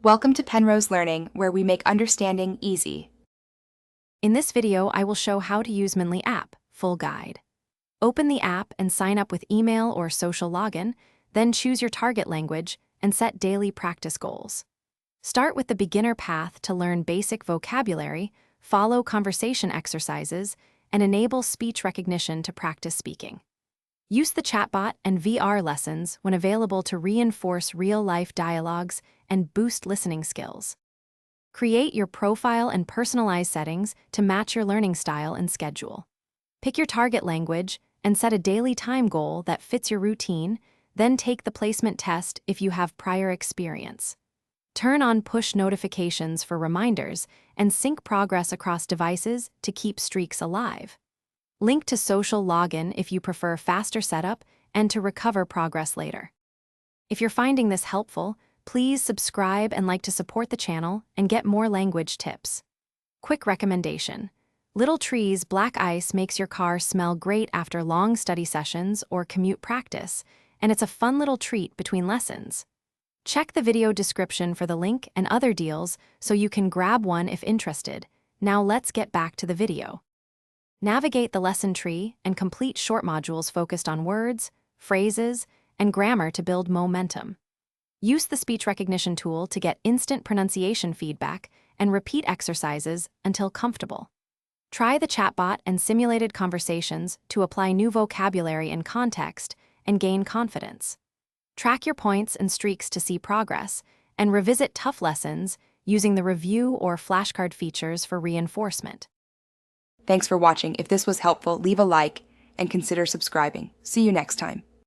Welcome to Penrose Learning, where we make understanding easy. In this video, I will show how to use Mondly app, full guide. Open the app and sign up with email or social login, then choose your target language and set daily practice goals. Start with the beginner path to learn basic vocabulary, follow conversation exercises, and enable speech recognition to practice speaking. Use the chatbot and VR lessons when available to reinforce real-life dialogues and boost listening skills. Create your profile and personalize settings to match your learning style and schedule. Pick your target language and set a daily time goal that fits your routine, then take the placement test if you have prior experience. Turn on push notifications for reminders and sync progress across devices to keep streaks alive. Link to social login if you prefer faster setup and to recover progress later. If you're finding this helpful, please subscribe and like to support the channel and get more language tips. Quick recommendation: Little Trees Black Ice makes your car smell great after long study sessions or commute practice, and it's a fun little treat between lessons. Check the video description for the link and other deals so you can grab one if interested. Now let's get back to the video. Navigate the lesson tree and complete short modules focused on words, phrases, and grammar to build momentum. Use the speech recognition tool to get instant pronunciation feedback and repeat exercises until comfortable. Try the chatbot and simulated conversations to apply new vocabulary and context and gain confidence. Track your points and streaks to see progress, and revisit tough lessons using the review or flashcard features for reinforcement. Thanks for watching. If this was helpful, leave a like and consider subscribing. See you next time.